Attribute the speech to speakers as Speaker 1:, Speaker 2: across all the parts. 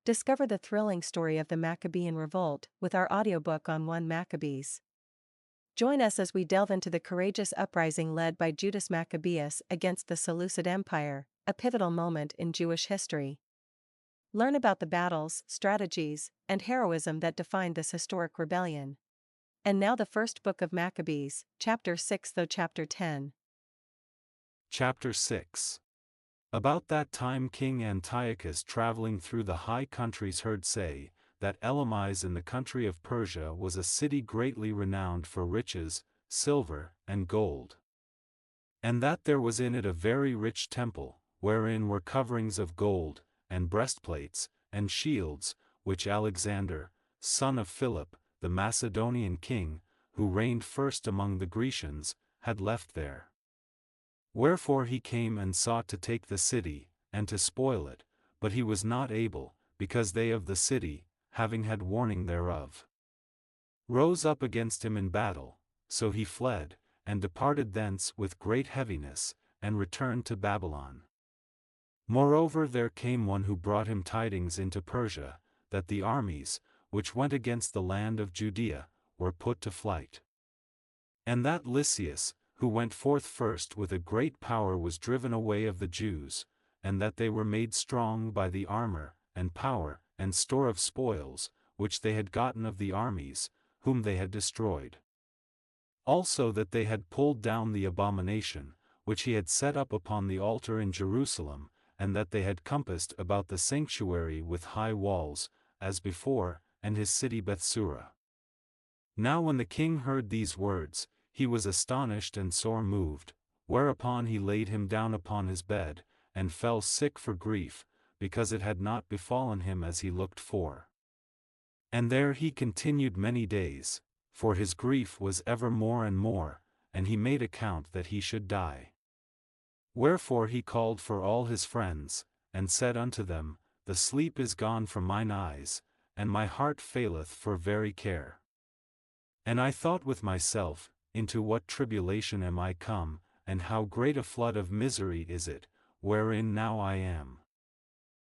Speaker 1: Discover the thrilling story of the Maccabean Revolt with our audiobook on 1 Maccabees. Join us as we delve into the courageous uprising led by Judas Maccabeus against the Seleucid Empire, a pivotal moment in Jewish history. Learn about the battles, strategies, and heroism that defined this historic rebellion. And now the First Book of Maccabees, Chapter 6 through Chapter 10.
Speaker 2: Chapter 6. About that time King Antiochus traveling through the high countries heard say, that Elymas in the country of Persia was a city greatly renowned for riches, silver, and gold. And that there was in it a very rich temple, wherein were coverings of gold, and breastplates, and shields, which Alexander, son of Philip, the Macedonian king, who reigned first among the Grecians, had left there. Wherefore he came and sought to take the city, and to spoil it, but he was not able, because they of the city, having had warning thereof, rose up against him in battle. So he fled, and departed thence with great heaviness, and returned to Babylon. Moreover there came one who brought him tidings into Persia, that the armies, which went against the land of Judea, were put to flight. And that Lysias, who went forth first with a great power, was driven away of the Jews, and that they were made strong by the armor, and power, and store of spoils, which they had gotten of the armies, whom they had destroyed. Also that they had pulled down the abomination, which he had set up upon the altar in Jerusalem, and that they had compassed about the sanctuary with high walls, as before, and his city Bethsura. Now when the king heard these words, he was astonished and sore moved, whereupon he laid him down upon his bed, and fell sick for grief, because it had not befallen him as he looked for. And there he continued many days, for his grief was ever more and more, and he made account that he should die. Wherefore he called for all his friends, and said unto them, The sleep is gone from mine eyes, and my heart faileth for very care. And I thought with myself, into what tribulation am I come, and how great a flood of misery is it, wherein now I am.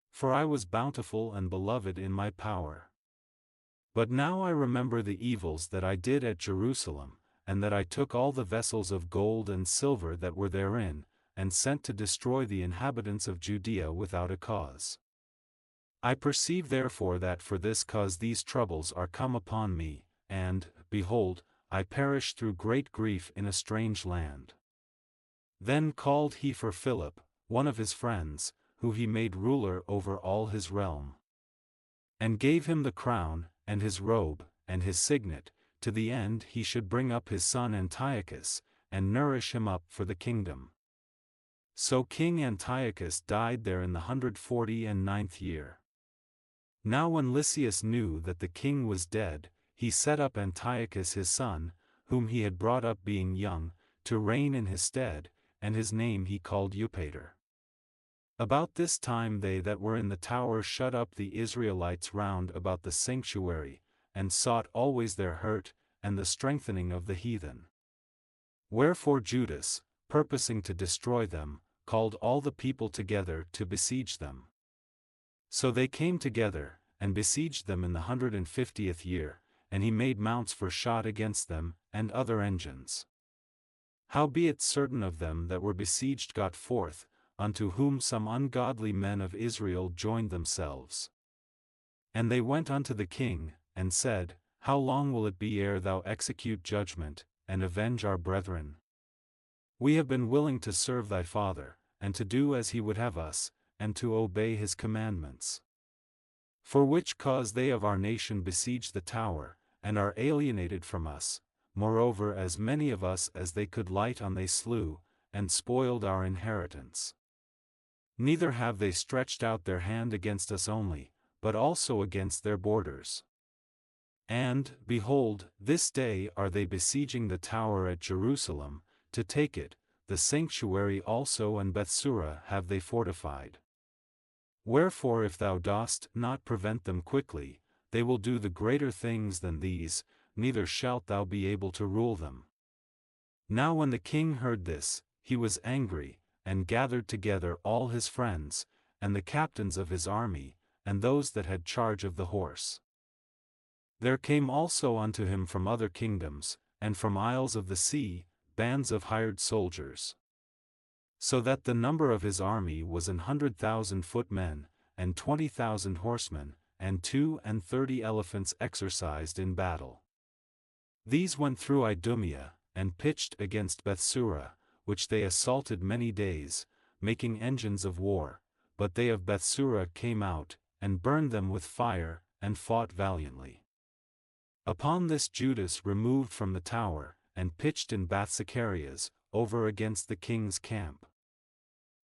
Speaker 2: For I was bountiful and beloved in my power. But now I remember the evils that I did at Jerusalem, and that I took all the vessels of gold and silver that were therein, and sent to destroy the inhabitants of Judea without a cause. I perceive therefore that for this cause these troubles are come upon me, and, behold, I perish through great grief in a strange land. Then called he for Philip, one of his friends, who he made ruler over all his realm, and gave him the crown, and his robe, and his signet, to the end he should bring up his son Antiochus, and nourish him up for the kingdom. So King Antiochus died there in the 149th year. Now when Lysias knew that the king was dead, he set up Antiochus his son, whom he had brought up being young, to reign in his stead, and his name he called Eupator. About this time they that were in the tower shut up the Israelites round about the sanctuary, and sought always their hurt, and the strengthening of the heathen. Wherefore Judas, purposing to destroy them, called all the people together to besiege them. So they came together, and besieged them in the 150th year, and he made mounts for shot against them, and other engines. Howbeit certain of them that were besieged got forth, unto whom some ungodly men of Israel joined themselves. And they went unto the king, and said, How long will it be ere thou execute judgment, and avenge our brethren? We have been willing to serve thy father, and to do as he would have us, and to obey his commandments. For which cause they of our nation besiege the tower, and are alienated from us. Moreover as many of us as they could light on they slew, and spoiled our inheritance. Neither have they stretched out their hand against us only, but also against their borders. And, behold, this day are they besieging the tower at Jerusalem, to take it, the sanctuary also and Bethsura have they fortified. Wherefore if thou dost not prevent them quickly, they will do the greater things than these, neither shalt thou be able to rule them. Now when the king heard this, he was angry, and gathered together all his friends, and the captains of his army, and those that had charge of the horse. There came also unto him from other kingdoms, and from isles of the sea, bands of hired soldiers. So that the number of his army was 100,000 footmen, and 20,000 horsemen, and 32 elephants exercised in battle. These went through Idumea, and pitched against Bethsura, which they assaulted many days, making engines of war, but they of Bethsura came out, and burned them with fire, and fought valiantly. Upon this Judas removed from the tower, and pitched in Bathsacharias, over against the king's camp.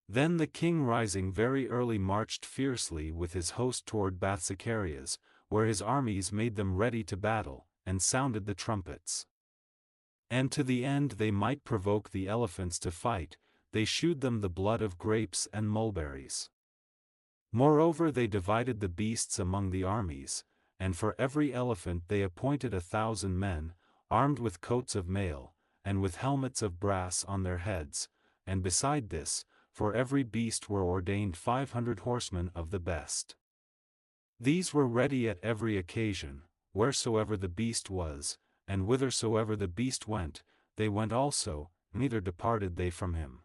Speaker 2: Then the king rising very early marched fiercely with his host toward Bathsacharias, where his armies made them ready to battle, and sounded the trumpets. And to the end they might provoke the elephants to fight, they shewed them the blood of grapes and mulberries. Moreover they divided the beasts among the armies, and for every elephant they appointed 1,000 men, armed with coats of mail, and with helmets of brass on their heads, and beside this, for every beast were ordained 500 horsemen of the best. These were ready at every occasion, wheresoever the beast was, and whithersoever the beast went, they went also, neither departed they from him.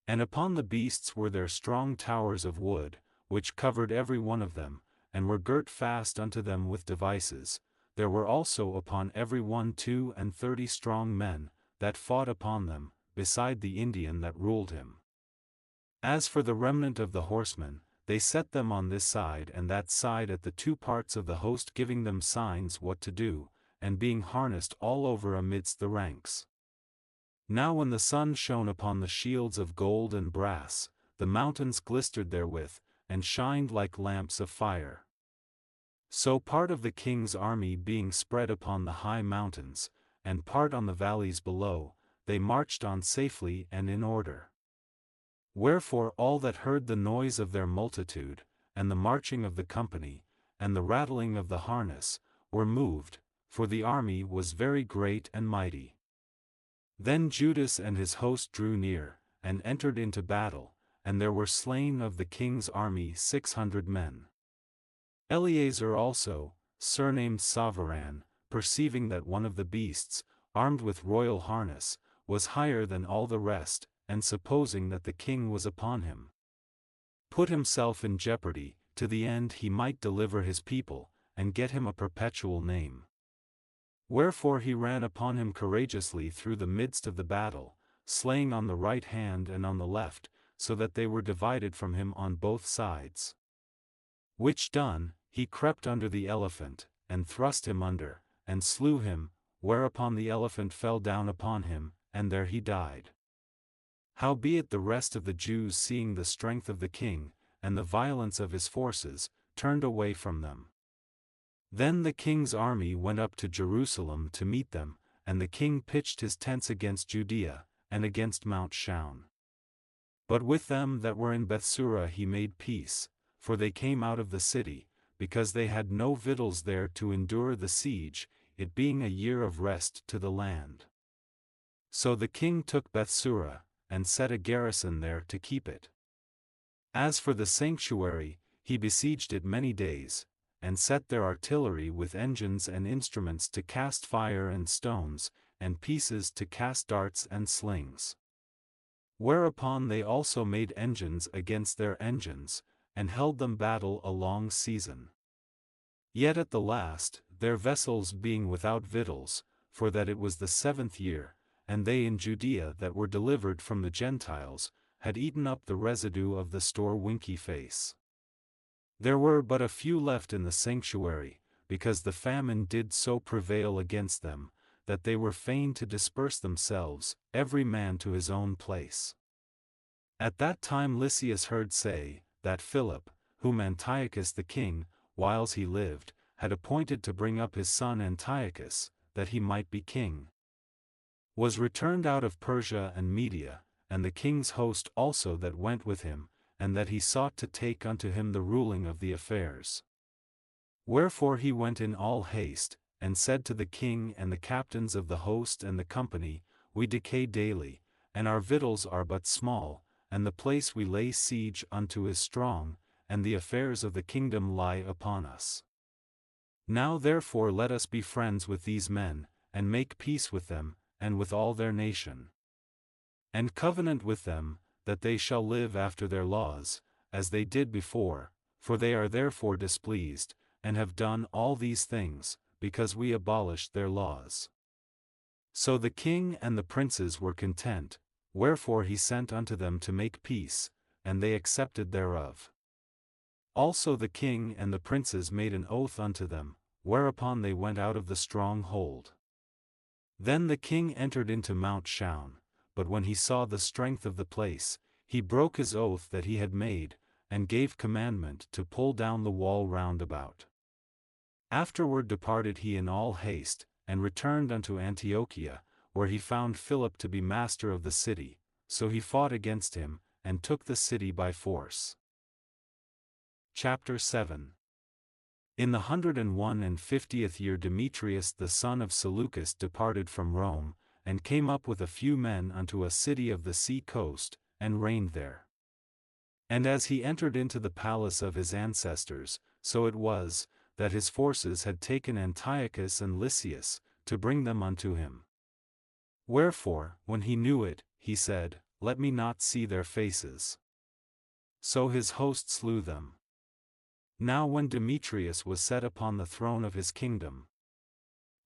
Speaker 2: And upon the beasts were there strong towers of wood, which covered every one of them, and were girt fast unto them with devices. There were also upon every one 32 strong men, that fought upon them, beside the Indian that ruled him. As for the remnant of the horsemen, they set them on this side and that side at the two parts of the host, giving them signs what to do, and being harnessed all over amidst the ranks. Now when the sun shone upon the shields of gold and brass, the mountains glistered therewith, and shined like lamps of fire. So part of the king's army being spread upon the high mountains, and part on the valleys below, they marched on safely and in order. Wherefore all that heard the noise of their multitude, and the marching of the company, and the rattling of the harness, were moved, for the army was very great and mighty. Then Judas and his host drew near, and entered into battle, and there were slain of the king's army 600 men. Eleazar also, surnamed Savaran, perceiving that one of the beasts, armed with royal harness, was higher than all the rest, and supposing that the king was upon him, put himself in jeopardy, to the end he might deliver his people, and get him a perpetual name. Wherefore he ran upon him courageously through the midst of the battle, slaying on the right hand and on the left, so that they were divided from him on both sides. Which done, he crept under the elephant, and thrust him under, and slew him, whereupon the elephant fell down upon him, and there he died. Howbeit the rest of the Jews, seeing the strength of the king, and the violence of his forces, turned away from them. Then the king's army went up to Jerusalem to meet them, and the king pitched his tents against Judea, and against Mount Shaun. But with them that were in Bethsura he made peace, for they came out of the city, because they had no victuals there to endure the siege, it being a year of rest to the land. So the king took Bethsura, and set a garrison there to keep it. As for the sanctuary, he besieged it many days, and set their artillery with engines and instruments to cast fire and stones, and pieces to cast darts and slings. Whereupon they also made engines against their engines, and held them battle a long season. Yet at the last, their vessels being without victuals, for that it was the 7th year, and they in Judea that were delivered from the Gentiles, had eaten up the residue of the store winky face. There were but a few left in the sanctuary, because the famine did so prevail against them, that they were fain to disperse themselves, every man to his own place. At that time Lysias heard say, that Philip, whom Antiochus the king, whiles he lived, had appointed to bring up his son Antiochus, that he might be king, was returned out of Persia and Media, and the king's host also that went with him, and that he sought to take unto him the ruling of the affairs. Wherefore he went in all haste, and said to the king and the captains of the host and the company, We decay daily, and our victuals are but small, and the place we lay siege unto is strong, and the affairs of the kingdom lie upon us. Now therefore let us be friends with these men, and make peace with them, and with all their nation. And covenant with them, that they shall live after their laws, as they did before, for they are therefore displeased, and have done all these things, because we abolished their laws. So the king and the princes were content, wherefore he sent unto them to make peace, and they accepted thereof. Also the king and the princes made an oath unto them, whereupon they went out of the strong hold. Then the king entered into Mount Shaun, but when he saw the strength of the place, he broke his oath that he had made, and gave commandment to pull down the wall round about. Afterward departed he in all haste, and returned unto Antiochia, where he found Philip to be master of the city, so he fought against him, and took the city by force. Chapter 7. In the 151st year Demetrius the son of Seleucus departed from Rome, and came up with a few men unto a city of the sea coast, and reigned there. And as he entered into the palace of his ancestors, so it was, that his forces had taken Antiochus and Lysias, to bring them unto him. Wherefore, when he knew it, he said, Let me not see their faces. So his host slew them. Now when Demetrius was set upon the throne of his kingdom,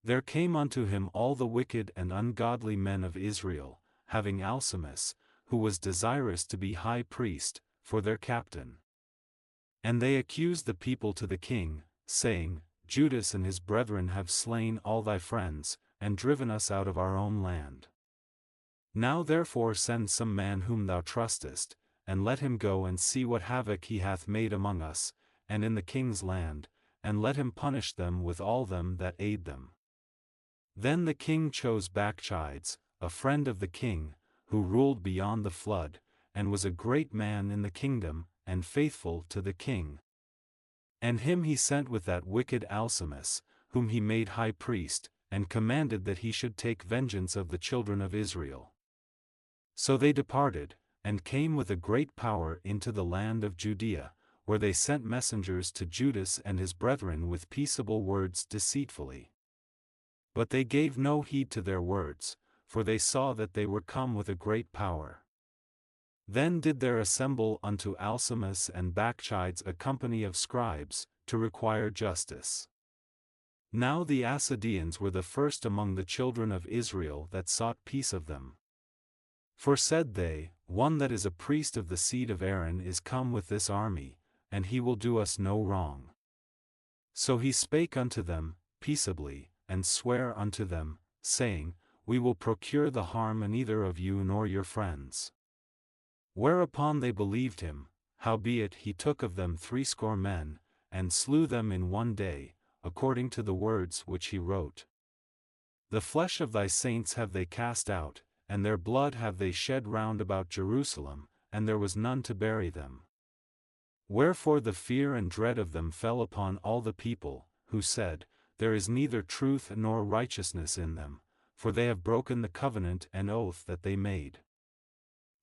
Speaker 2: there came unto him all the wicked and ungodly men of Israel, having Alcimus, who was desirous to be high priest, for their captain. And they accused the people to the king, saying, Judas and his brethren have slain all thy friends, and driven us out of our own land. Now therefore send some man whom thou trustest, and let him go and see what havoc he hath made among us, and in the king's land, and let him punish them with all them that aid them. Then the king chose Bacchides, a friend of the king, who ruled beyond the flood, and was a great man in the kingdom, and faithful to the king. And him he sent with that wicked Alcimus, whom he made high priest, and commanded that he should take vengeance of the children of Israel. So they departed, and came with a great power into the land of Judea, where they sent messengers to Judas and his brethren with peaceable words deceitfully. But they gave no heed to their words, for they saw that they were come with a great power. Then did there assemble unto Alcimus and Bacchides a company of scribes, to require justice. Now the Assadeans were the first among the children of Israel that sought peace of them. For said they, One that is a priest of the seed of Aaron is come with this army, and he will do us no wrong. So he spake unto them, peaceably, and sware unto them, saying, We will procure the harm neither of you nor your friends. Whereupon they believed him, howbeit he took of them 80 men, and slew them in one day, according to the words which he wrote. The flesh of thy saints have they cast out, and their blood have they shed round about Jerusalem, and there was none to bury them. Wherefore the fear and dread of them fell upon all the people, who said, There is neither truth nor righteousness in them, for they have broken the covenant and oath that they made.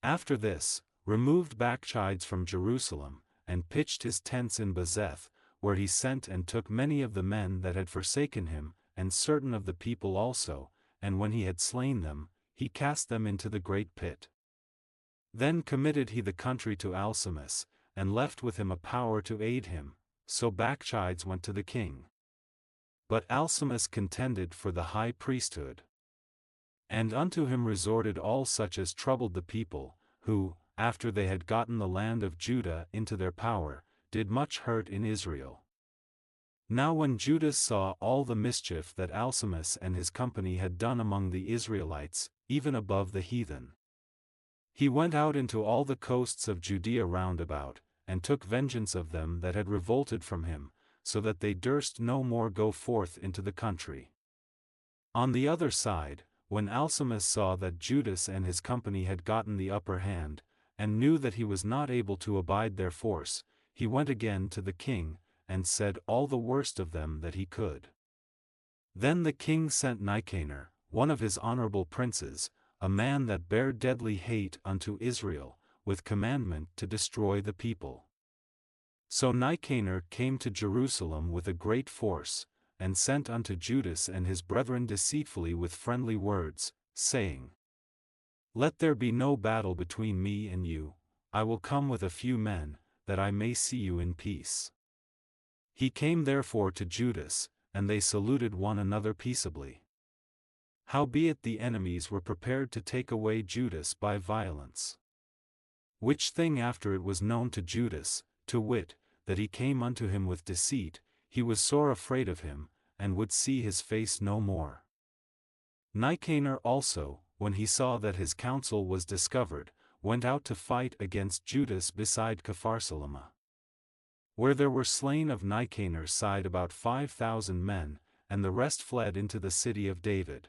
Speaker 2: After this, removed Bacchides from Jerusalem, and pitched his tents in Bezeth, where he sent and took many of the men that had forsaken him, and certain of the people also, and when he had slain them, he cast them into the great pit. Then committed he the country to Alcimus, and left with him a power to aid him, so Bacchides went to the king. But Alcimus contended for the high priesthood. And unto him resorted all such as troubled the people, who, after they had gotten the land of Judah into their power, did much hurt in Israel. Now when Judas saw all the mischief that Alcimus and his company had done among the Israelites, even above the heathen, he went out into all the coasts of Judea round about, and took vengeance of them that had revolted from him, so that they durst no more go forth into the country. On the other side, when Alcimus saw that Judas and his company had gotten the upper hand, and knew that he was not able to abide their force, he went again to the king, and said all the worst of them that he could. Then the king sent Nicanor, one of his honorable princes, a man that bare deadly hate unto Israel, with commandment to destroy the people. So Nicanor came to Jerusalem with a great force, and sent unto Judas and his brethren deceitfully with friendly words, saying, Let there be no battle between me and you, I will come with a few men, that I may see you in peace. He came therefore to Judas, and they saluted one another peaceably. Howbeit the enemies were prepared to take away Judas by violence. Which thing after it was known to Judas, to wit, that he came unto him with deceit, he was sore afraid of him, and would see his face no more. Nicanor also, when he saw that his counsel was discovered, went out to fight against Judas beside Capharsalama, where there were slain of Nicanor's side about 5,000 men, and the rest fled into the city of David.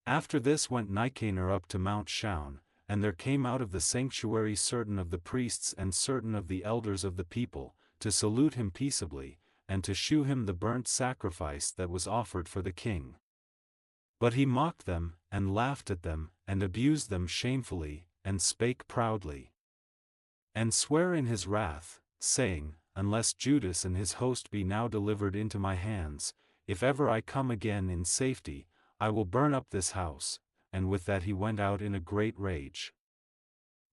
Speaker 2: After this went Nicanor up to Mount Shaun, and there came out of the sanctuary certain of the priests and certain of the elders of the people, to salute him peaceably, and to shew him the burnt sacrifice that was offered for the king. But he mocked them, and laughed at them, and abused them shamefully, and spake proudly, and sware in his wrath, saying, Unless Judas and his host be now delivered into my hands, if ever I come again in safety, I will burn up this house. And with that he went out in a great rage.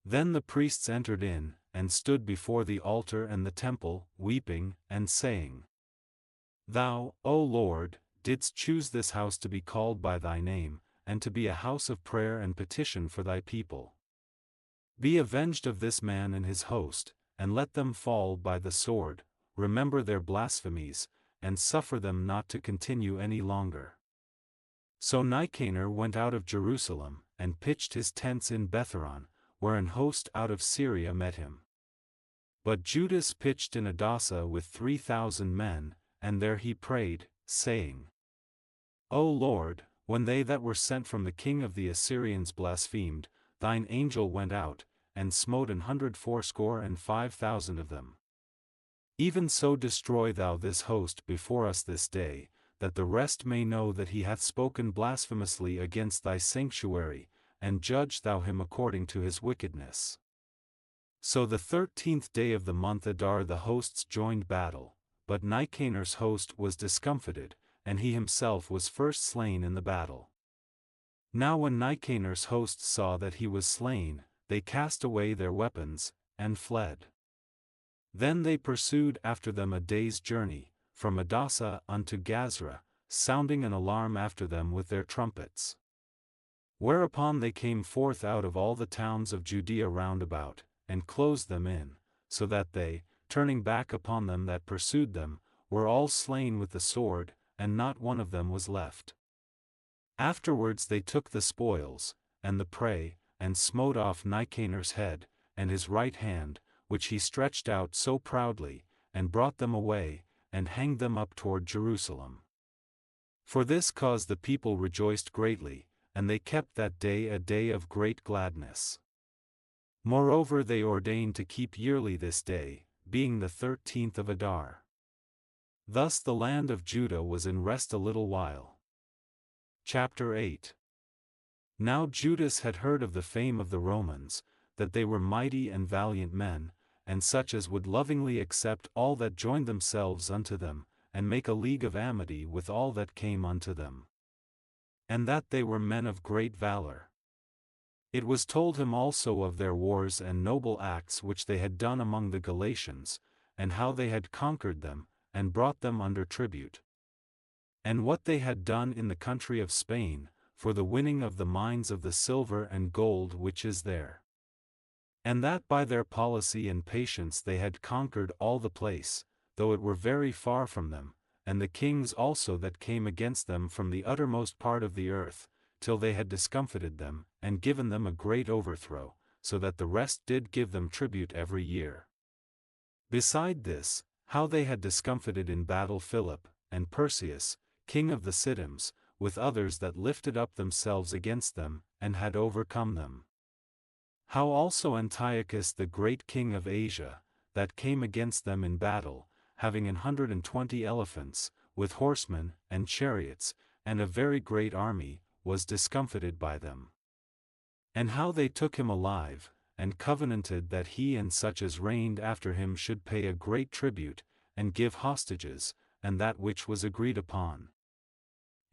Speaker 2: Then the priests entered in, and stood before the altar and the temple, weeping, and saying, Thou, O Lord, didst choose this house to be called by thy name, and to be a house of prayer and petition for thy people. Be avenged of this man and his host, and let them fall by the sword, remember their blasphemies, and suffer them not to continue any longer. So Nicanor went out of Jerusalem, and pitched his tents in Betharon, where an host out of Syria met him. But Judas pitched in Adasa with 3,000 men, and there he prayed, saying, O Lord, when they that were sent from the king of the Assyrians blasphemed, thine angel went out, and smote 185,000 of them. Even so destroy thou this host before us this day, that the rest may know that he hath spoken blasphemously against thy sanctuary, and judge thou him according to his wickedness. So the 13th day of the month Adar the hosts joined battle, but Nicanor's host was discomfited, and he himself was first slain in the battle. Now when Nicanor's host saw that he was slain, they cast away their weapons, and fled. Then they pursued after them a day's journey, from Adasa unto Gazra, sounding an alarm after them with their trumpets. Whereupon they came forth out of all the towns of Judea round about, and closed them in, so that they, turning back upon them that pursued them, were all slain with the sword, and not one of them was left. Afterwards they took the spoils, and the prey, and smote off Nicanor's head, and his right hand, which he stretched out so proudly, and brought them away, and hanged them up toward Jerusalem. For this cause the people rejoiced greatly, and they kept that day a day of great gladness. Moreover they ordained to keep yearly this day, being the 13th of Adar. Thus the land of Judah was in rest a little while. Chapter 8. Now Judas had heard of the fame of the Romans, that they were mighty and valiant men, and such as would lovingly accept all that joined themselves unto them, and make a league of amity with all that came unto them. And that they were men of great valor. It was told him also of their wars and noble acts which they had done among the Galatians, and how they had conquered them, and brought them under tribute. And what they had done in the country of Spain, for the winning of the mines of the silver and gold which is there. And that by their policy and patience they had conquered all the place, though it were very far from them, and the kings also that came against them from the uttermost part of the earth, till they had discomfited them, and given them a great overthrow, so that the rest did give them tribute every year. Beside this, how they had discomfited in battle Philip, and Perseus, king of the Sidonians, with others that lifted up themselves against them, and had overcome them. How also Antiochus the great king of Asia, that came against them in battle, having 120 elephants, with horsemen, and chariots, and a very great army, was discomfited by them. And how they took him alive, and covenanted that he and such as reigned after him should pay a great tribute, and give hostages, and that which was agreed upon.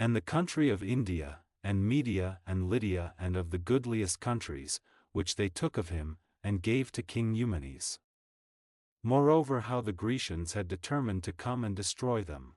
Speaker 2: And the country of India, and Media and Lydia and of the goodliest countries, which they took of him, and gave to King Eumenes. Moreover, how the Grecians had determined to come and destroy them.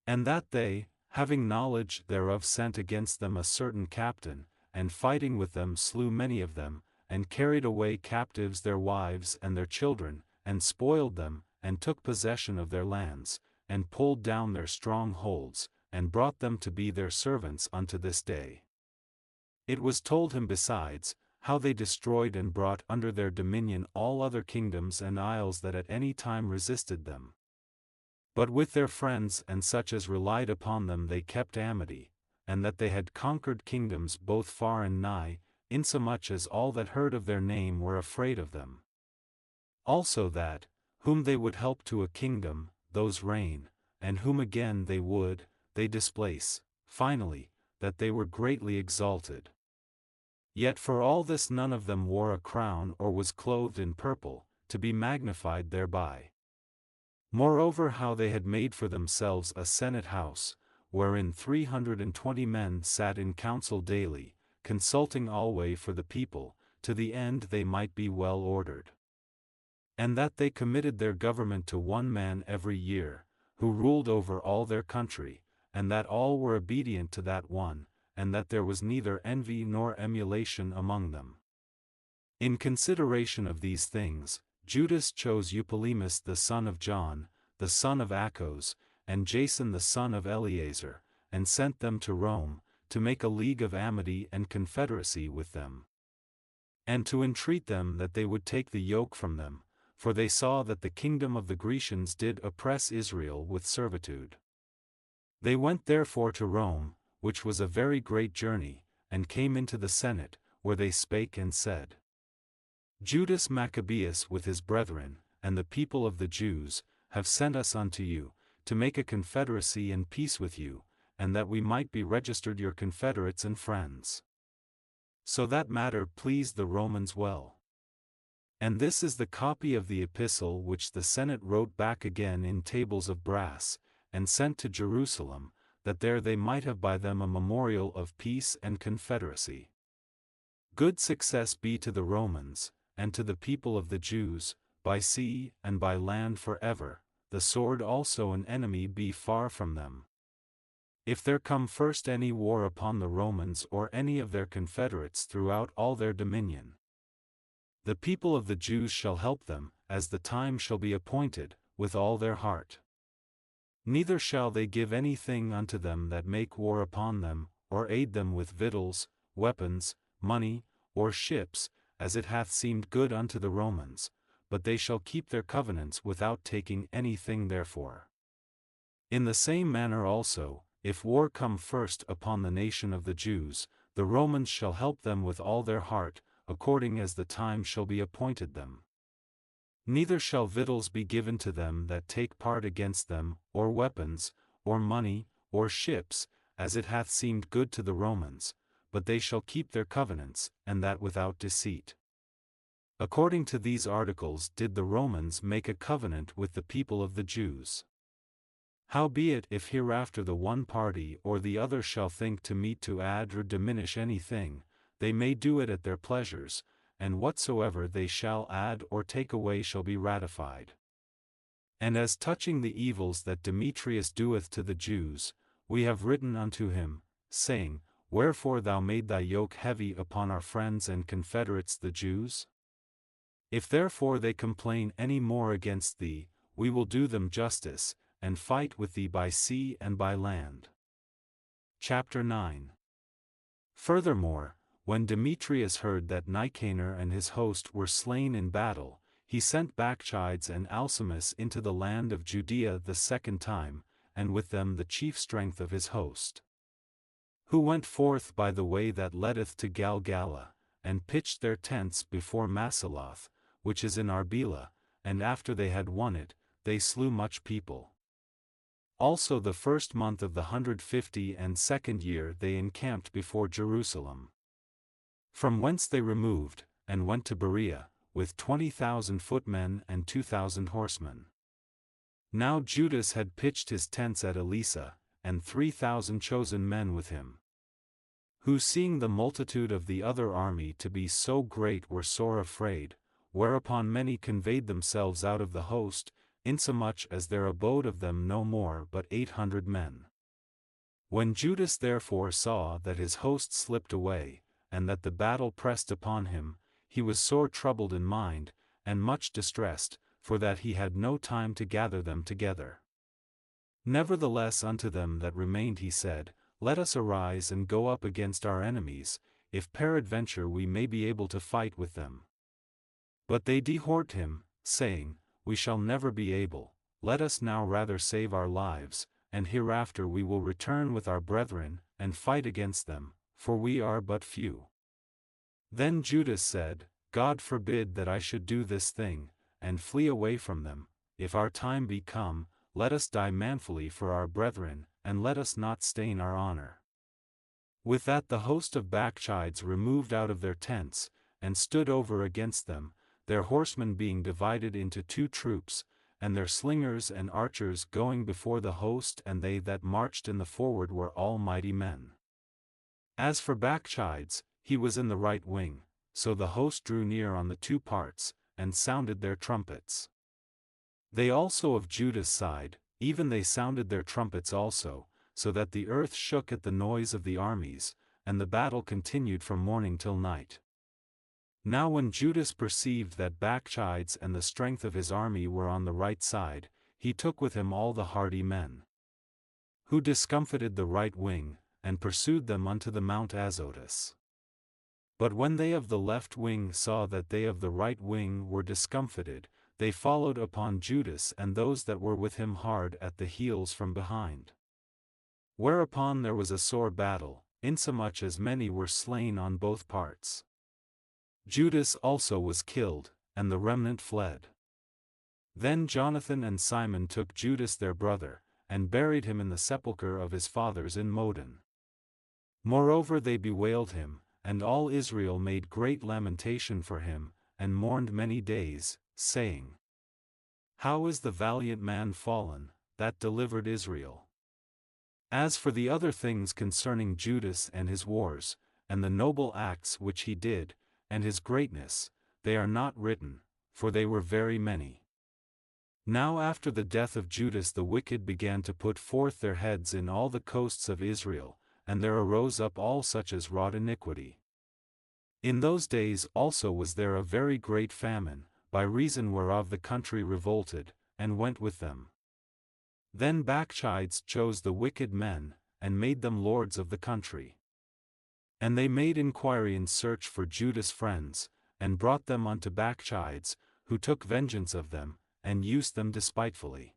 Speaker 2: And that they, having knowledge thereof, sent against them a certain captain, and fighting with them slew many of them, and carried away captives their wives and their children, and spoiled them, and took possession of their lands, and pulled down their strongholds, and brought them to be their servants unto this day. It was told him besides, how they destroyed and brought under their dominion all other kingdoms and isles that at any time resisted them. But with their friends and such as relied upon them they kept amity, and that they had conquered kingdoms both far and nigh, insomuch as all that heard of their name were afraid of them. Also that, whom they would help to a kingdom, those reign, and whom again they would, they displace, finally, that they were greatly exalted. Yet for all this none of them wore a crown or was clothed in purple, to be magnified thereby. Moreover, how they had made for themselves a senate house, wherein 320 men sat in council daily, consulting alway for the people, to the end they might be well ordered. And that they committed their government to one man every year, who ruled over all their country, and that all were obedient to that one, and that there was neither envy nor emulation among them. In consideration of these things, Judas chose Eupolemus the son of John, the son of Achos, and Jason the son of Eleazar, and sent them to Rome, to make a league of amity and confederacy with them, and to entreat them that they would take the yoke from them, for they saw that the kingdom of the Grecians did oppress Israel with servitude. They went therefore to Rome, which was a very great journey, and came into the Senate, where they spake and said, Judas Maccabeus with his brethren, and the people of the Jews, have sent us unto you, to make a confederacy and peace with you, and that we might be registered your confederates and friends. So that matter pleased the Romans well. And this is the copy of the epistle which the Senate wrote back again in tables of brass, and sent to Jerusalem, that there they might have by them a memorial of peace and confederacy. Good success be to the Romans, and to the people of the Jews, by sea and by land forever, the sword also an enemy be far from them. If there come first any war upon the Romans or any of their confederates throughout all their dominion, the people of the Jews shall help them, as the time shall be appointed, with all their heart. Neither shall they give anything unto them that make war upon them, or aid them with victuals, weapons, money, or ships, as it hath seemed good unto the Romans, but they shall keep their covenants without taking anything therefore. In the same manner also, if war come first upon the nation of the Jews, the Romans shall help them with all their heart, according as the time shall be appointed them. Neither shall victuals be given to them that take part against them, or weapons, or money, or ships, as it hath seemed good to the Romans, but they shall keep their covenants, and that without deceit. According to these articles did the Romans make a covenant with the people of the Jews. Howbeit, if hereafter the one party or the other shall think to meet to add or diminish anything, they may do it at their pleasures, and whatsoever they shall add or take away shall be ratified. And as touching the evils that Demetrius doeth to the Jews, we have written unto him, saying, Wherefore thou made thy yoke heavy upon our friends and confederates the Jews? If therefore they complain any more against thee, we will do them justice, and fight with thee by sea and by land. Chapter 9. Furthermore, when Demetrius heard that Nicanor and his host were slain in battle, he sent Bacchides and Alcimus into the land of Judea the second time, and with them the chief strength of his host, who went forth by the way that leadeth to Galgala, and pitched their tents before Masaloth, which is in Arbela, and after they had won it, they slew much people. Also the first month of the 152nd year they encamped before Jerusalem. From whence they removed, and went to Berea, with 20,000 footmen and 2,000 horsemen. Now Judas had pitched his tents at Elisa, and 3,000 chosen men with him, who seeing the multitude of the other army to be so great were sore afraid, whereupon many conveyed themselves out of the host, insomuch as there abode of them no more but 800 men. When Judas therefore saw that his host slipped away, and that the battle pressed upon him, he was sore troubled in mind, and much distressed, for that he had no time to gather them together. Nevertheless unto them that remained he said, Let us arise and go up against our enemies, if peradventure we may be able to fight with them. But they dehort him, saying, We shall never be able, let us now rather save our lives, and hereafter we will return with our brethren, and fight against them, for we are but few. Then Judas said, God forbid that I should do this thing, and flee away from them. If our time be come, let us die manfully for our brethren, and let us not stain our honor. With that the host of Bacchides removed out of their tents, and stood over against them, their horsemen being divided into 2 troops, and their slingers and archers going before the host, and they that marched in the forward were all mighty men. As for Bacchides, he was in the right wing, so the host drew near on the 2 parts, and sounded their trumpets. They also of Judas' side, even they sounded their trumpets also, so that the earth shook at the noise of the armies, and the battle continued from morning till night. Now when Judas perceived that Bacchides and the strength of his army were on the right side, he took with him all the hardy men, who discomfited the right wing, and pursued them unto the Mount Azotus. But when they of the left wing saw that they of the right wing were discomfited, they followed upon Judas and those that were with him hard at the heels from behind. Whereupon there was a sore battle, insomuch as many were slain on both parts. Judas also was killed, and the remnant fled. Then Jonathan and Simon took Judas their brother, and buried him in the sepulchre of his fathers in Modin. Moreover they bewailed him, and all Israel made great lamentation for him, and mourned many days, saying, How is the valiant man fallen, that delivered Israel? As for the other things concerning Judas and his wars, and the noble acts which he did, and his greatness, they are not written, for they were very many. Now after the death of Judas the wicked began to put forth their heads in all the coasts of Israel, and there arose up all such as wrought iniquity. In those days also was there a very great famine, by reason whereof the country revolted, and went with them. Then Bacchides chose the wicked men, and made them lords of the country. And they made inquiry and search for Judas' friends, and brought them unto Bacchides, who took vengeance of them, and used them despitefully.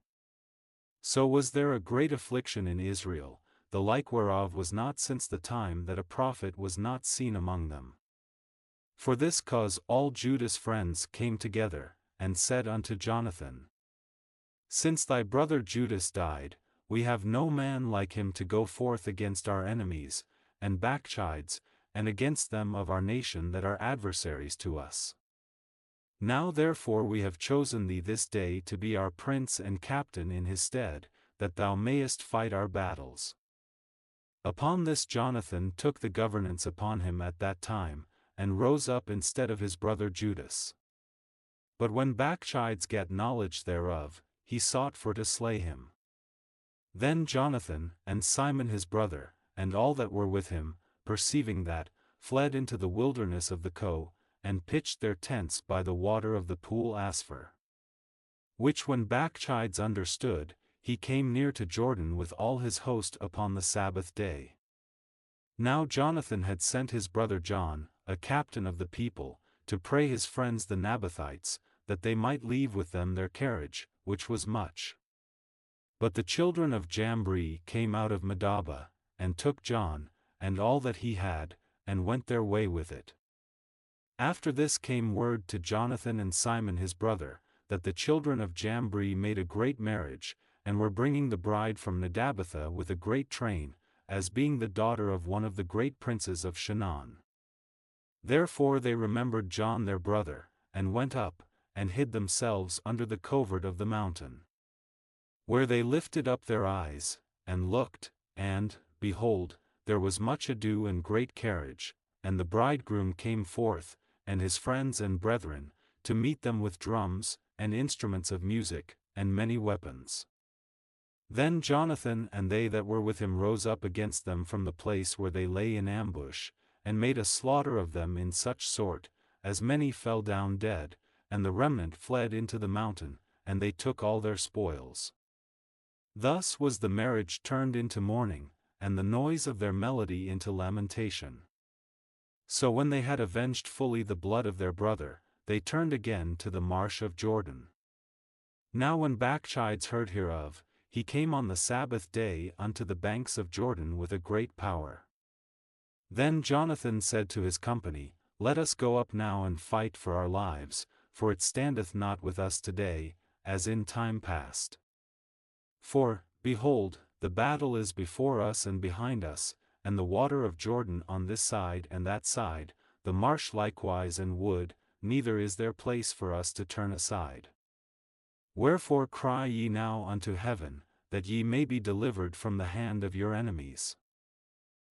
Speaker 2: So was there a great affliction in Israel, the like whereof was not since the time that a prophet was not seen among them. For this cause all Judas' friends came together, and said unto Jonathan, Since thy brother Judas died, we have no man like him to go forth against our enemies, and Bacchides, and against them of our nation that are adversaries to us. Now therefore we have chosen thee this day to be our prince and captain in his stead, that thou mayest fight our battles. Upon this Jonathan took the governance upon him at that time, and rose up instead of his brother Judas. But when Bacchides gat knowledge thereof, he sought for to slay him. Then Jonathan, and Simon his brother, and all that were with him, perceiving that, fled into the wilderness of the Co, and pitched their tents by the water of the pool Asphar. Which when Bacchides understood, he came near to Jordan with all his host upon the Sabbath day. Now Jonathan had sent his brother John, a captain of the people, to pray his friends the Nabathites, that they might leave with them their carriage, which was much. But the children of Jambri came out of Medaba, and took John, and all that he had, and went their way with it. After this came word to Jonathan and Simon his brother, that the children of Jambri made a great marriage, and were bringing the bride from Nedabatha with a great train, as being the daughter of one of the great princes of Shinar. Therefore they remembered John their brother, and went up, and hid themselves under the covert of the mountain. Where they lifted up their eyes, and looked, and, behold, there was much ado and great carriage, and the bridegroom came forth, and his friends and brethren, to meet them with drums, and instruments of music, and many weapons. Then Jonathan and they that were with him rose up against them from the place where they lay in ambush, and made a slaughter of them in such sort, as many fell down dead, and the remnant fled into the mountain, and they took all their spoils. Thus was the marriage turned into mourning, and the noise of their melody into lamentation. So when they had avenged fully the blood of their brother, they turned again to the marsh of Jordan. Now when Bacchides heard hereof, he came on the Sabbath day unto the banks of Jordan with a great power. Then Jonathan said to his company, Let us go up now and fight for our lives, for it standeth not with us today, as in time past. For, behold, the battle is before us and behind us, and the water of Jordan on this side and that side, the marsh likewise and wood, neither is there place for us to turn aside. Wherefore cry ye now unto heaven, that ye may be delivered from the hand of your enemies.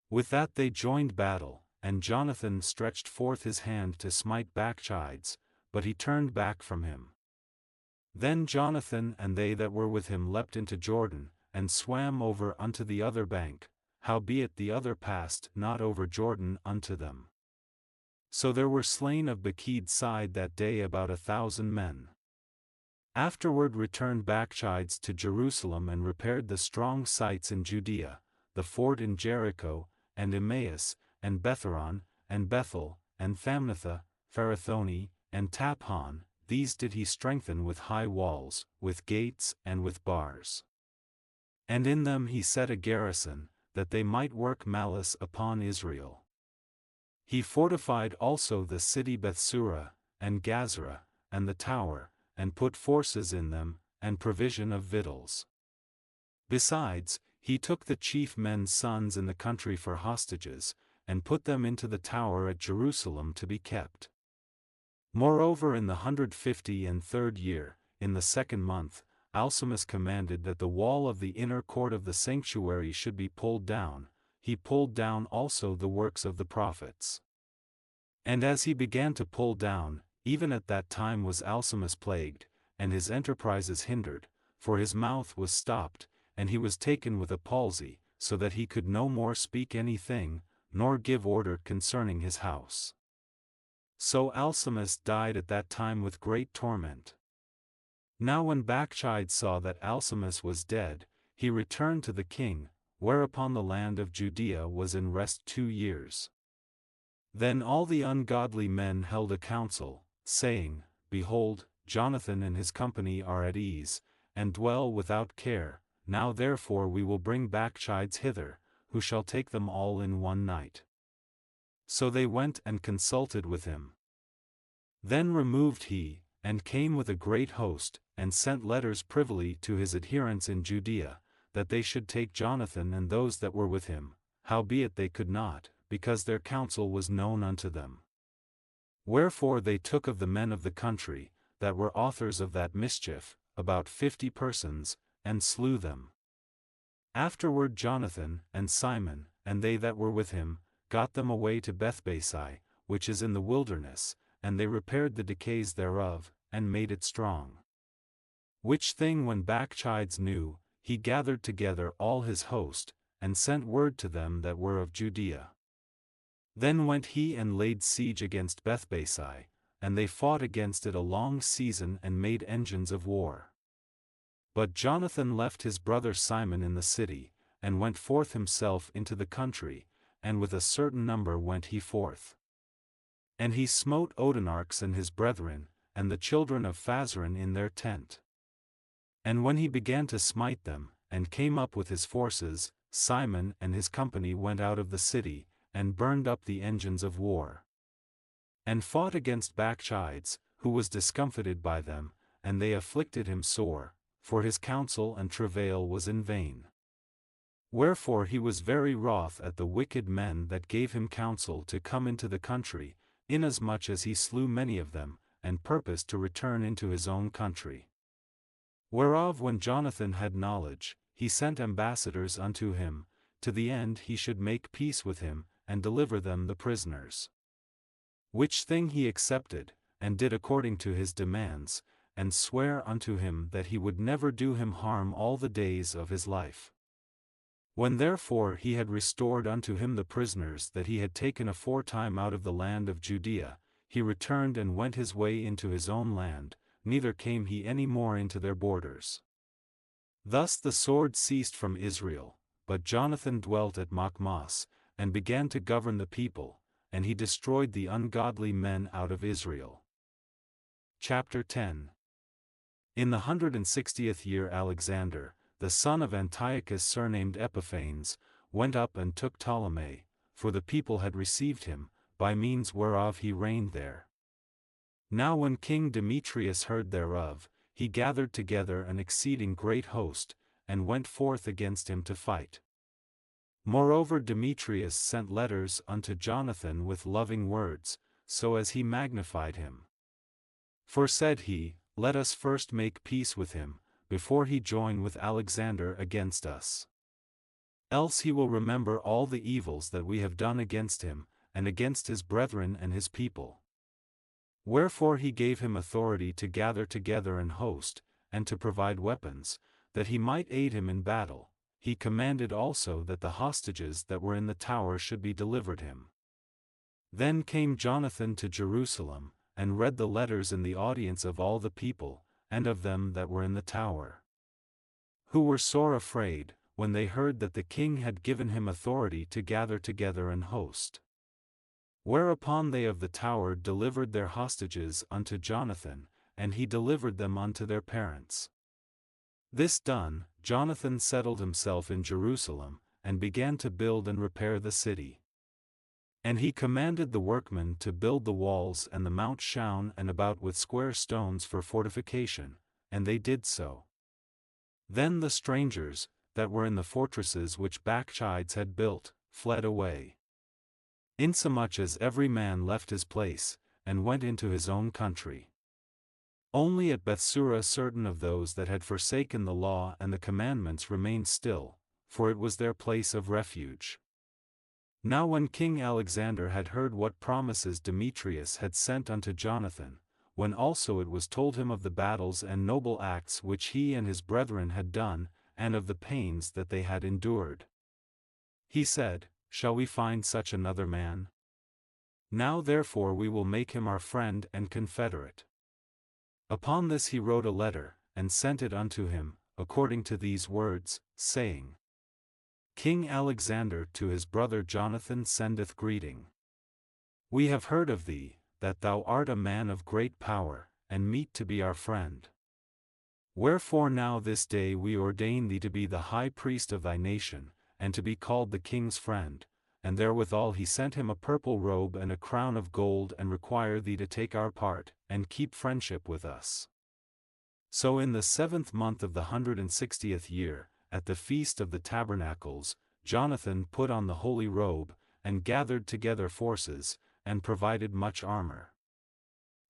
Speaker 2: With that they joined battle, and Jonathan stretched forth his hand to smite Bacchides, but he turned back from him. Then Jonathan and they that were with him leapt into Jordan, and swam over unto the other bank, howbeit the other passed not over Jordan unto them. So there were slain of Bacchide's side that day about 1,000 men. Afterward returned Bacchides to Jerusalem and repaired the strong sites in Judea, the fort in Jericho, and Emmaus, and Betharon, and Bethel, and Thamnatha, Pharathoni, and Taphon. These did he strengthen with high walls, with gates, and with bars. And in them he set a garrison, that they might work malice upon Israel. He fortified also the city Bethsura, and Gazra, and the tower, and put forces in them, and provision of victuals. Besides, he took the chief men's sons in the country for hostages, and put them into the tower at Jerusalem to be kept. Moreover in the 153rd year, in the 2nd month, Alcimus commanded that the wall of the inner court of the sanctuary should be pulled down. He pulled down also the works of the prophets. And as he began to pull down, even at that time was Alcimus plagued, and his enterprises hindered, for his mouth was stopped, and he was taken with a palsy, so that he could no more speak anything, nor give order concerning his house. So Alcimus died at that time with great torment. Now when Bacchides saw that Alcimus was dead, he returned to the king, whereupon the land of Judea was in rest 2 years. Then all the ungodly men held a council, saying, Behold, Jonathan and his company are at ease, and dwell without care. Now therefore we will bring Bacchides hither, who shall take them all in one night. So they went and consulted with him. Then removed he, and came with a great host, and sent letters privily to his adherents in Judea, that they should take Jonathan and those that were with him, howbeit they could not, because their counsel was known unto them. Wherefore they took of the men of the country, that were authors of that mischief, about 50 persons, and slew them. Afterward Jonathan, and Simon, and they that were with him, got them away to Bethbasi, which is in the wilderness, and they repaired the decays thereof, and made it strong. Which thing when Bacchides knew, he gathered together all his host, and sent word to them that were of Judea. Then went he and laid siege against Bethbasi, and they fought against it a long season and made engines of war. But Jonathan left his brother Simon in the city, and went forth himself into the country, and with a certain number went he forth. And he smote Odenarchs and his brethren, and the children of Phasaron in their tent. And when he began to smite them, and came up with his forces, Simon and his company went out of the city, and burned up the engines of war. And fought against Bacchides, who was discomfited by them, and they afflicted him sore, for his counsel and travail was in vain. Wherefore he was very wroth at the wicked men that gave him counsel to come into the country, inasmuch as he slew many of them, and purposed to return into his own country. Whereof when Jonathan had knowledge, he sent ambassadors unto him, to the end he should make peace with him, and deliver them the prisoners. Which thing he accepted, and did according to his demands, and sware unto him that he would never do him harm all the days of his life. When therefore he had restored unto him the prisoners that he had taken aforetime out of the land of Judea, he returned and went his way into his own land, neither came he any more into their borders. Thus the sword ceased from Israel, but Jonathan dwelt at Maccabeus, and began to govern the people, and he destroyed the ungodly men out of Israel. Chapter 10. In the 160th year Alexander, the son of Antiochus surnamed Epiphanes, went up and took Ptolemy, for the people had received him, by means whereof he reigned there. Now when King Demetrius heard thereof, he gathered together an exceeding great host, and went forth against him to fight. Moreover Demetrius sent letters unto Jonathan with loving words, so as he magnified him. For said he, Let us first make peace with him, before he join with Alexander against us. Else he will remember all the evils that we have done against him, and against his brethren and his people. Wherefore he gave him authority to gather together an host, and to provide weapons, that he might aid him in battle. He commanded also that the hostages that were in the tower should be delivered him. Then came Jonathan to Jerusalem, and read the letters in the audience of all the people, and of them that were in the tower, who were sore afraid, when they heard that the king had given him authority to gather together an host. Whereupon they of the tower delivered their hostages unto Jonathan, and he delivered them unto their parents. This done, Jonathan settled himself in Jerusalem, and began to build and repair the city. And he commanded the workmen to build the walls and the mount shown and about with square stones for fortification, and they did so. Then the strangers, that were in the fortresses which Bacchides had built, fled away. Insomuch as every man left his place, and went into his own country. Only at Bethsura certain of those that had forsaken the law and the commandments remained still, for it was their place of refuge. Now when King Alexander had heard what promises Demetrius had sent unto Jonathan, when also it was told him of the battles and noble acts which he and his brethren had done, and of the pains that they had endured, he said, Shall we find such another man? Now therefore we will make him our friend and confederate. Upon this he wrote a letter, and sent it unto him, according to these words, saying, King Alexander to his brother Jonathan sendeth greeting. We have heard of thee, that thou art a man of great power, and meet to be our friend. Wherefore now this day we ordain thee to be the high priest of thy nation, and to be called the king's friend. And therewithal he sent him a purple robe and a crown of gold, and require thee to take our part, and keep friendship with us. So in the 7th month of the 160th year, at the feast of the tabernacles, Jonathan put on the holy robe, and gathered together forces, and provided much armor.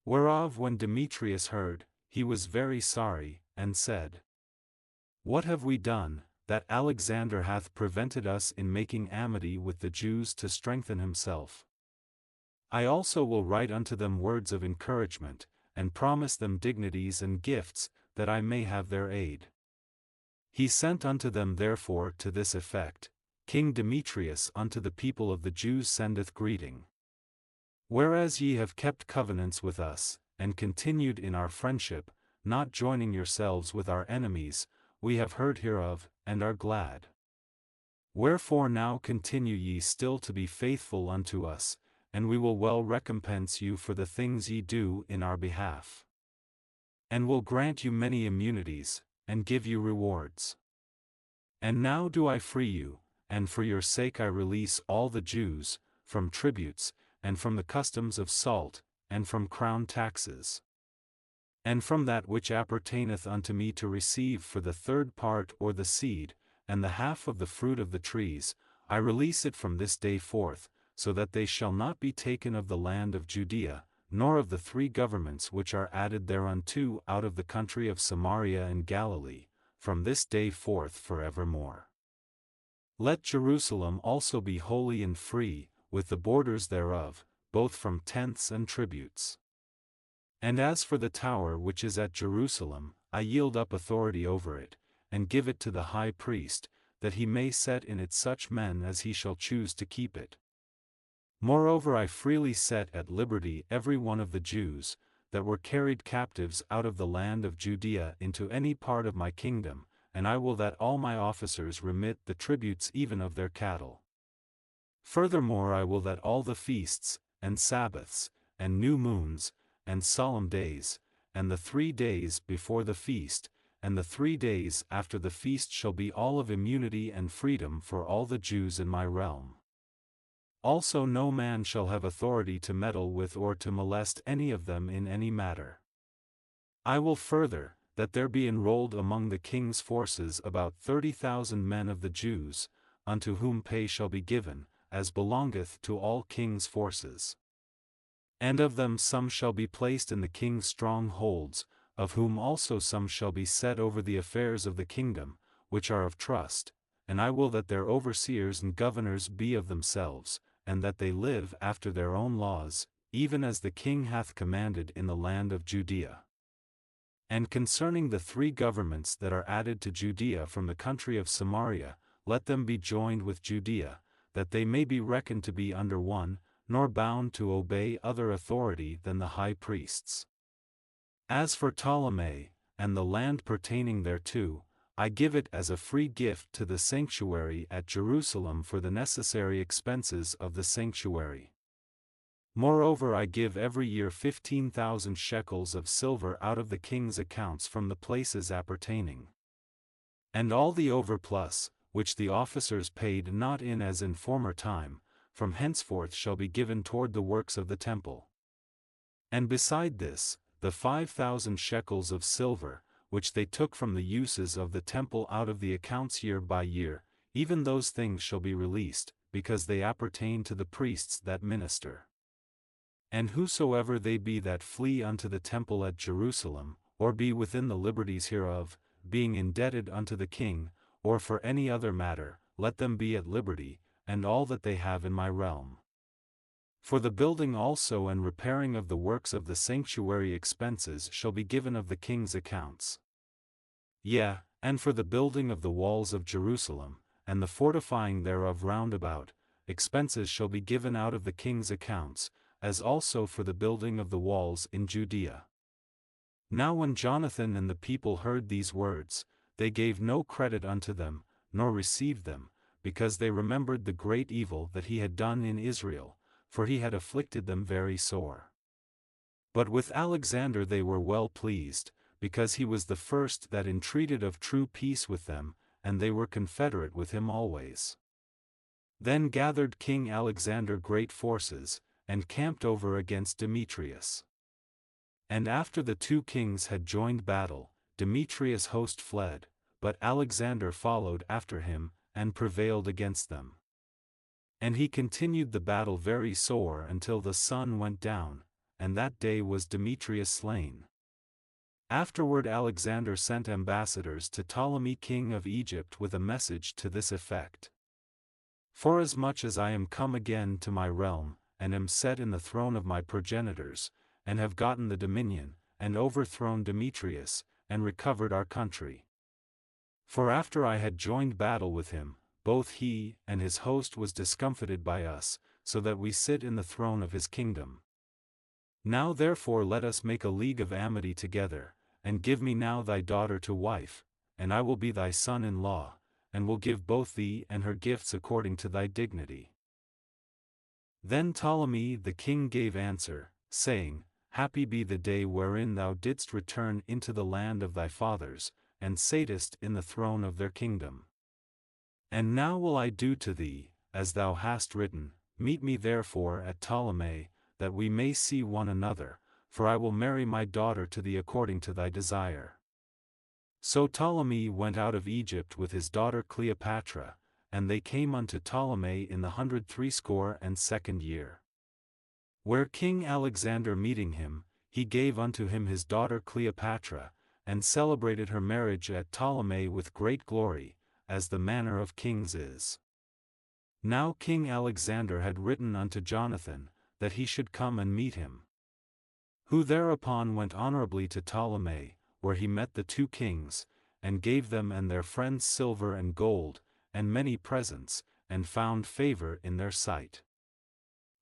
Speaker 2: Whereof when Demetrius heard, he was very sorry, and said, What have we done, that Alexander hath prevented us in making amity with the Jews to strengthen himself? I also will write unto them words of encouragement, and promise them dignities and gifts, that I may have their aid. He sent unto them therefore to this effect, King Demetrius unto the people of the Jews sendeth greeting. Whereas ye have kept covenants with us, and continued in our friendship, not joining yourselves with our enemies, we have heard hereof, and are glad. Wherefore now continue ye still to be faithful unto us, and we will well recompense you for the things ye do in our behalf. And will grant you many immunities, and give you rewards. And now do I free you, and for your sake I release all the Jews, from tributes, and from the customs of salt, and from crown taxes, and from that which appertaineth unto me to receive for the third part or the seed, and the half of the fruit of the trees, I release it from this day forth, so that they shall not be taken of the land of Judea, nor of the 3 governments which are added thereunto out of the country of Samaria and Galilee, from this day forth forevermore. Let Jerusalem also be holy and free, with the borders thereof, both from tenths and tributes. And as for the tower which is at Jerusalem, I yield up authority over it, and give it to the high priest, that he may set in it such men as he shall choose to keep it. Moreover, I freely set at liberty every one of the Jews, that were carried captives out of the land of Judea into any part of my kingdom, and I will that all my officers remit the tributes even of their cattle. Furthermore, I will that all the feasts, and Sabbaths, and new moons, and solemn days, and the 3 days before the feast, and the 3 days after the feast shall be all of immunity and freedom for all the Jews in my realm. Also no man shall have authority to meddle with or to molest any of them in any matter. I will further, that there be enrolled among the king's forces about 30,000 men of the Jews, unto whom pay shall be given, as belongeth to all king's forces. And of them some shall be placed in the king's strongholds, of whom also some shall be set over the affairs of the kingdom, which are of trust, and I will that their overseers and governors be of themselves, and that they live after their own laws, even as the king hath commanded in the land of Judea. And concerning the 3 governments that are added to Judea from the country of Samaria, let them be joined with Judea, that they may be reckoned to be under one, nor bound to obey other authority than the high priests. As for Ptolemy, and the land pertaining thereto, I give it as a free gift to the sanctuary at Jerusalem for the necessary expenses of the sanctuary. Moreover, I give every year 15,000 shekels of silver out of the king's accounts from the places appertaining. And all the overplus, which the officers paid not in as in former time, from henceforth shall be given toward the works of the temple. And beside this, the 5,000 shekels of silver, which they took from the uses of the temple out of the accounts year by year, even those things shall be released, because they appertain to the priests that minister. And whosoever they be that flee unto the temple at Jerusalem, or be within the liberties hereof, being indebted unto the king, or for any other matter, let them be at liberty, and all that they have in my realm. For the building also and repairing of the works of the sanctuary expenses shall be given of the king's accounts. Yea, and for the building of the walls of Jerusalem, and the fortifying thereof round about, expenses shall be given out of the king's accounts, as also for the building of the walls in Judea. Now when Jonathan and the people heard these words, they gave no credit unto them, nor received them, because they remembered the great evil that he had done in Israel, for he had afflicted them very sore. But with Alexander they were well pleased, because he was the first that entreated of true peace with them, and they were confederate with him always. Then gathered King Alexander great forces, and camped over against Demetrius. And after the 2 kings had joined battle, Demetrius' host fled, but Alexander followed after him, and prevailed against them. And he continued the battle very sore until the sun went down, and that day was Demetrius slain. Afterward Alexander sent ambassadors to Ptolemy king of Egypt with a message to this effect. Forasmuch as I am come again to my realm, and am set in the throne of my progenitors, and have gotten the dominion, and overthrown Demetrius, and recovered our country. For after I had joined battle with him, both he and his host was discomfited by us, so that we sit in the throne of his kingdom. Now therefore let us make a league of amity together, and give me now thy daughter to wife, and I will be thy son-in-law, and will give both thee and her gifts according to thy dignity. Then Ptolemy the king gave answer, saying, Happy be the day wherein thou didst return into the land of thy fathers, and satest in the throne of their kingdom. And now will I do to thee, as thou hast written, meet me therefore at Ptolemy, that we may see one another, for I will marry my daughter to thee according to thy desire. So Ptolemy went out of Egypt with his daughter Cleopatra, and they came unto Ptolemy in the 162nd year. Where King Alexander meeting him, he gave unto him his daughter Cleopatra, and celebrated her marriage at Ptolemy with great glory, as the manner of kings is. Now King Alexander had written unto Jonathan, that he should come and meet him. Who thereupon went honorably to Ptolemy, where he met the two kings, and gave them and their friends silver and gold, and many presents, and found favor in their sight.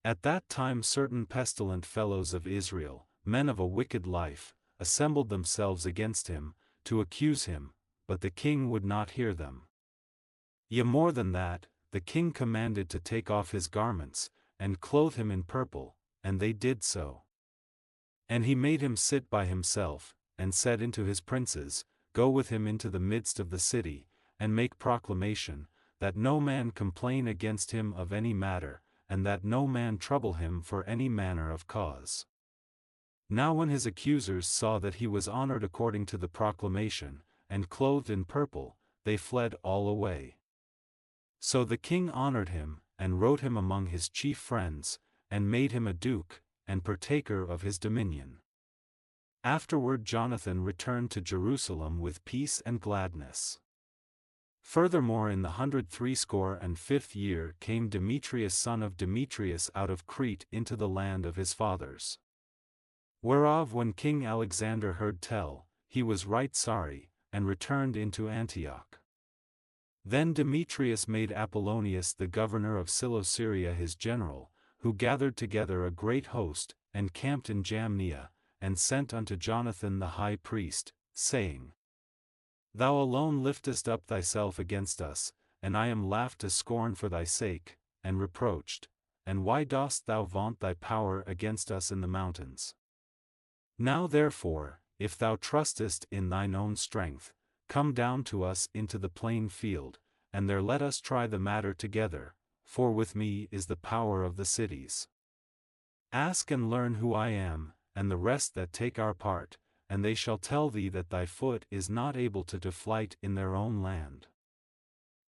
Speaker 2: At that time certain pestilent fellows of Israel, men of a wicked life, assembled themselves against him, to accuse him, but the king would not hear them. Yea, more than that, the king commanded to take off his garments, and clothe him in purple, and they did so. And he made him sit by himself, and said unto his princes, Go with him into the midst of the city, and make proclamation, that no man complain against him of any matter, and that no man trouble him for any manner of cause. Now when his accusers saw that he was honored according to the proclamation, and clothed in purple, they fled all away. So the king honored him, and wrote him among his chief friends, and made him a duke, and partaker of his dominion. Afterward Jonathan returned to Jerusalem with peace and gladness. Furthermore in the 165th year came Demetrius son of Demetrius out of Crete into the land of his fathers. Whereof when King Alexander heard tell, he was right sorry, and returned into Antioch. Then Demetrius made Apollonius the governor of Cilicia his general, who gathered together a great host, and camped in Jamnia, and sent unto Jonathan the high priest, saying, Thou alone liftest up thyself against us, and I am laughed to scorn for thy sake, and reproached, and why dost thou vaunt thy power against us in the mountains? Now therefore, if thou trustest in thine own strength, come down to us into the plain field, and there let us try the matter together, for with me is the power of the cities. Ask and learn who I am, and the rest that take our part, and they shall tell thee that thy foot is not able to flight in their own land.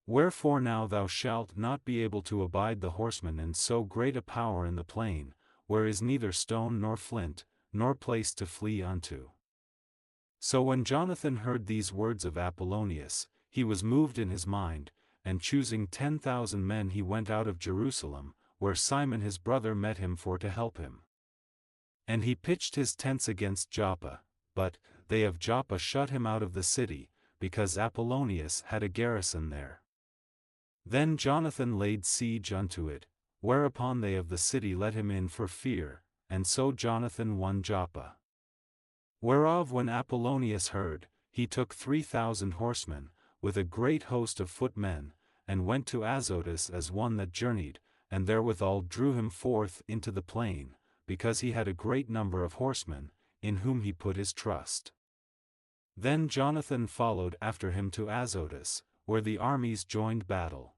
Speaker 2: Wherefore now thou shalt not be able to abide the horsemen in so great a power in the plain, where is neither stone nor flint, nor place to flee unto. So when Jonathan heard these words of Apollonius, he was moved in his mind, and choosing 10,000 men he went out of Jerusalem, where Simon his brother met him for to help him. And he pitched his tents against Joppa, but they of Joppa shut him out of the city, because Apollonius had a garrison there. Then Jonathan laid siege unto it, whereupon they of the city let him in for fear, and so Jonathan won Joppa. Whereof when Apollonius heard, he took 3,000 horsemen, with a great host of footmen, and went to Azotus as one that journeyed, and therewithal drew him forth into the plain, because he had a great number of horsemen, in whom he put his trust. Then Jonathan followed after him to Azotus, where the armies joined battle.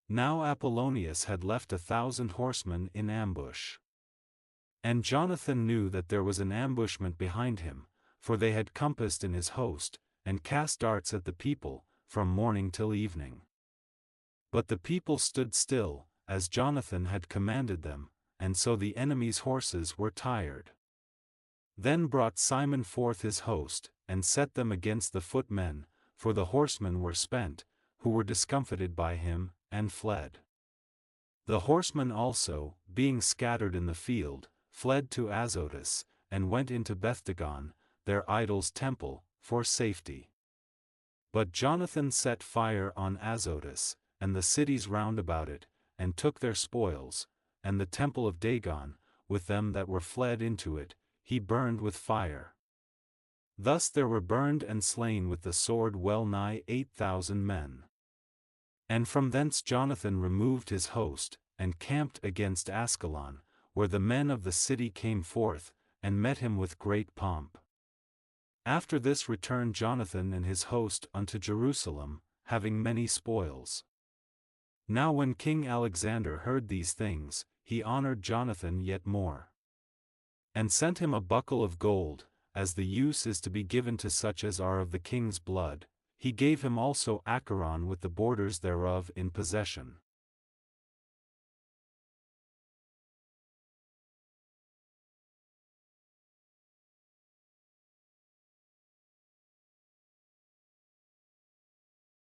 Speaker 2: Now Apollonius had left 1,000 horsemen in ambush. And Jonathan knew that there was an ambushment behind him, for they had compassed in his host, and cast darts at the people, from morning till evening. But the people stood still, as Jonathan had commanded them, and so the enemy's horses were tired. Then brought Simon forth his host, and set them against the footmen, for the horsemen were spent, who were discomfited by him, and fled. The horsemen also, being scattered in the field, fled to Azotus, and went into Bethdagon, their idol's temple, for safety. But Jonathan set fire on Azotus, and the cities round about it, and took their spoils, and the temple of Dagon, with them that were fled into it, he burned with fire. Thus there were burned and slain with the sword well nigh 8,000 men. And from thence Jonathan removed his host, and camped against Ascalon, where the men of the city came forth, and met him with great pomp. After this returned Jonathan and his host unto Jerusalem, having many spoils. Now when King Alexander heard these things, he honored Jonathan yet more, and sent him a buckle of gold, as the use is to be given to such as are of the king's blood, He gave him also Acharon with the borders thereof in possession.